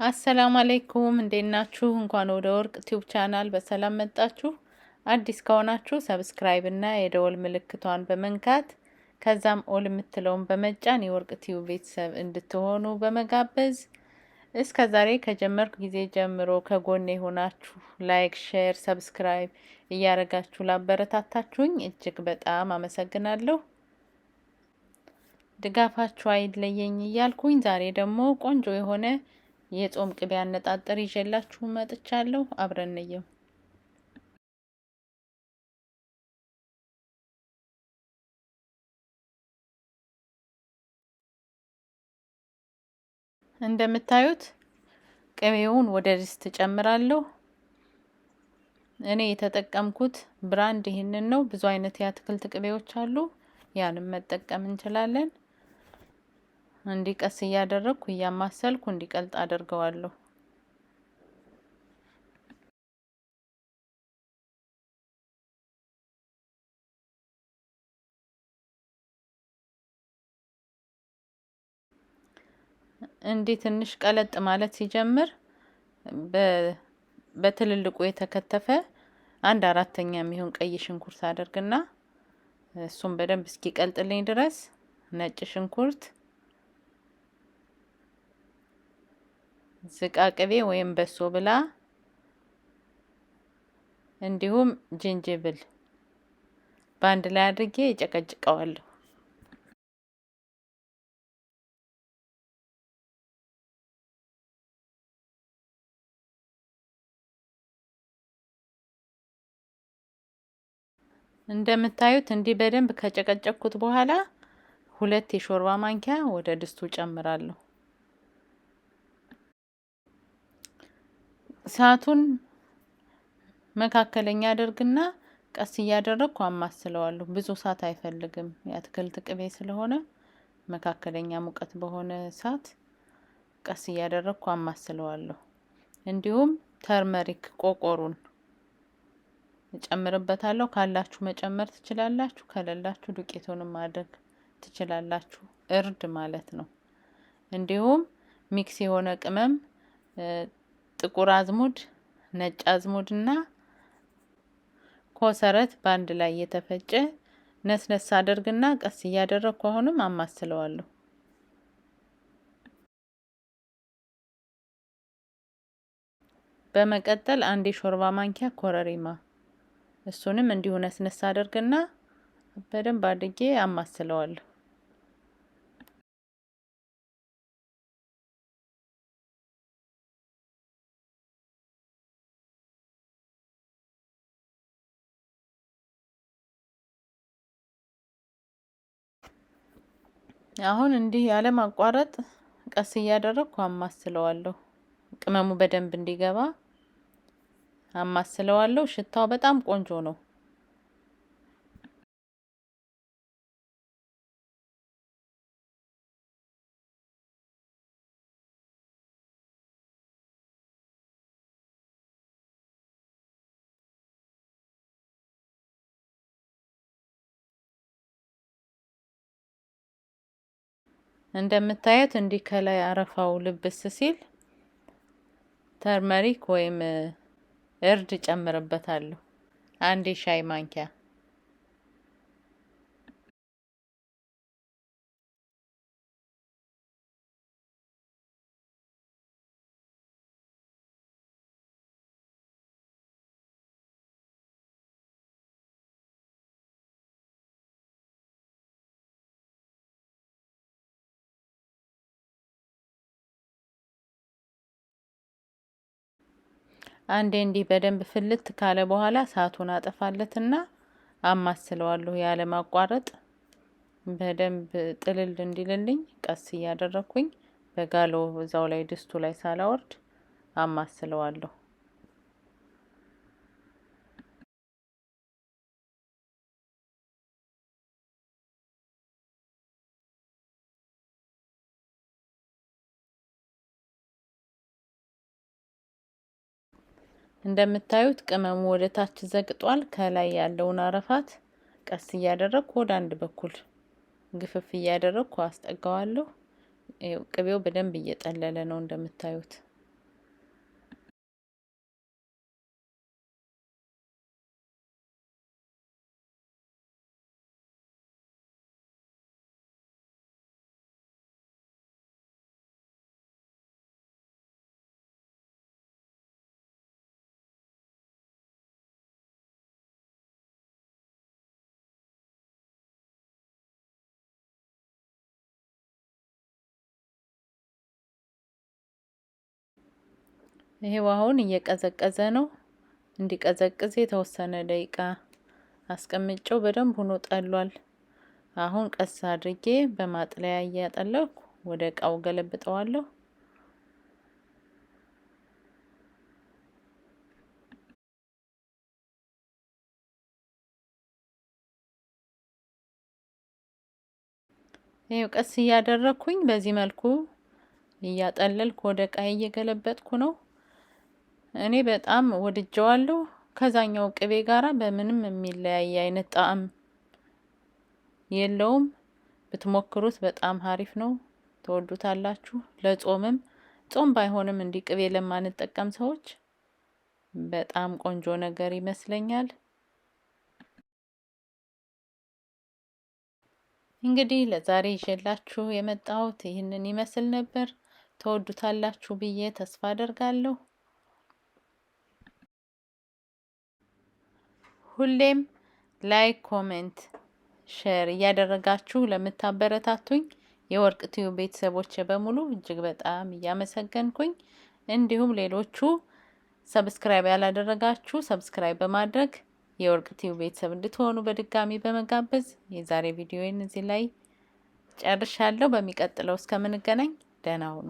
አሰላሙ አለይኩም እንዴት ናችሁ? እንኳን ወደ ወርቅ ቲዩብ ቻናል በሰላም መጣችሁ። አዲስ ከሆናችሁ ሰብስክራይብ እና የደወል ምልክቷን በመንካት ከዛም ኦል የምትለውን በመጫን የወርቅ ቲዩብ ቤተሰብ እንድትሆኑ በመጋበዝ እስከ ዛሬ ከጀመርኩ ጊዜ ጀምሮ ከጎኔ ሆናችሁ ላይክ፣ ሼር፣ ሰብስክራይብ እያረጋችሁ ላበረታታችሁኝ እጅግ በጣም አመሰግናለሁ። ድጋፋችሁ አይለየኝ እያልኩኝ ዛሬ ደግሞ ቆንጆ የሆነ የጾም ቅቤ አነጣጠር ይዤላችሁ መጥቻለሁ። አብረን እንየው። እንደምታዩት ቅቤውን ወደ ድስት ጨምራለሁ። እኔ የተጠቀምኩት ብራንድ ይህንን ነው። ብዙ አይነት የአትክልት ቅቤዎች አሉ፣ ያንም መጠቀም እንችላለን። እንዲቀስ እያደረግኩ እያማሰልኩ እንዲቀልጥ አደርገዋለሁ። እንዲህ ትንሽ ቀለጥ ማለት ሲጀምር በትልልቁ የተከተፈ 1/4 የሚሆን ቀይ ሽንኩርት አደርግና እሱን በደንብ እስኪቀልጥልኝ ድረስ ነጭ ሽንኩርት፣ ዝቃቅቤ ወይም በሶ ብላ እንዲሁም ጅንጅብል በአንድ ላይ አድርጌ እጨቀጭቀዋለሁ። እንደምታዩት እንዲህ በደንብ ከጨቀጨኩት በኋላ 2 የሾርባ ማንኪያ ወደ ድስቱ ጨምራለሁ። እሳቱን መካከለኛ አድርግና ቀስ እያደረግኩ አማስለዋለሁ። ብዙ እሳት አይፈልግም፣ የአትክልት ቅቤ ስለሆነ መካከለኛ ሙቀት በሆነ እሳት ቀስ እያደረግኩ አማስለዋለሁ። እንዲሁም ተርመሪክ ቆቆሩን እጨምርበታለሁ። ካላችሁ መጨመር ትችላላችሁ፣ ከሌላችሁ ዱቄቱንም ማድረግ ትችላላችሁ። እርድ ማለት ነው። እንዲሁም ሚክስ የሆነ ቅመም ጥቁር አዝሙድ፣ ነጭ አዝሙድ እና ኮሰረት በአንድ ላይ የተፈጨ ነስነስ አደርግና ቀስ እያደረግኩ አሁንም አማስለዋለሁ። በመቀጠል 1 የሾርባ ማንኪያ ኮረሪማ፣ እሱንም እንዲሁ ነስነስ አደርግና በደንብ አድርጌ አማስለዋለሁ። አሁን እንዲህ ያለ ማቋረጥ ቀስ እያደረግኩ አማስለዋለሁ። ቅመሙ በደንብ እንዲገባ አማስለዋለሁ። ሽታው በጣም ቆንጆ ነው። እንደምታዩት እንዲህ ከላይ አረፋው ልብስ ሲል ተርመሪክ ወይም እርድ ጨምርበታለሁ፣ 1 የሻይ ማንኪያ። አንዴ እንዲህ በደንብ ፍልት ካለ በኋላ እሳቱን አጠፋለትና አማስለዋለሁ ያለ ማቋረጥ። በደንብ ጥልል እንዲልልኝ ቀስ እያደረኩኝ በጋለው እዛው ላይ ድስቱ ላይ ሳላወርድ አማስለዋለሁ። እንደምታዩት ቅመሙ ወደ ታች ዘግጧል። ከላይ ያለውን አረፋት ቀስ እያደረግኩ ወደ አንድ በኩል ግፍፍ እያደረግኩ አስጠጋዋለሁ። ቅቤው በደንብ እየጠለለ ነው እንደምታዩት። ይሄው አሁን እየቀዘቀዘ ነው። እንዲቀዘቅዝ የተወሰነ ደቂቃ አስቀምጬው በደንብ ሆኖ ጠሏል። አሁን ቀስ አድርጌ በማጥለያ እያጠለኩ ወደ እቃው ገለብጠዋለሁ። ይሄው ቀስ እያደረኩኝ በዚህ መልኩ እያጠለልኩ ወደ እቃዬ እየገለበጥኩ ነው። እኔ በጣም ወድጀዋለሁ። ከዛኛው ቅቤ ጋራ በምንም የሚለያይ አይነት ጣዕም የለውም። ብትሞክሩት በጣም አሪፍ ነው፣ ትወዱታላችሁ። ለጾምም ጾም ባይሆንም እንዲህ ቅቤ ለማንጠቀም ሰዎች በጣም ቆንጆ ነገር ይመስለኛል። እንግዲህ ለዛሬ ይዤላችሁ የመጣሁት ይህንን ይመስል ነበር። ተወዱታላችሁ ብዬ ተስፋ አደርጋለሁ። ሁሌም ላይክ፣ ኮሜንት፣ ሼር እያደረጋችሁ ለምታበረታቱኝ የወርቅ ቲዩብ ቤተሰቦች በሙሉ እጅግ በጣም እያመሰገንኩኝ፣ እንዲሁም ሌሎቹ ሰብስክራይብ ያላደረጋችሁ ሰብስክራይብ በማድረግ የወርቅ ቲዩብ ቤተሰብ እንድትሆኑ በድጋሚ በመጋበዝ የዛሬ ቪዲዮዬን እዚህ ላይ ጨርሻለሁ። በሚቀጥለው እስከምንገናኝ ደህና ሁኑ።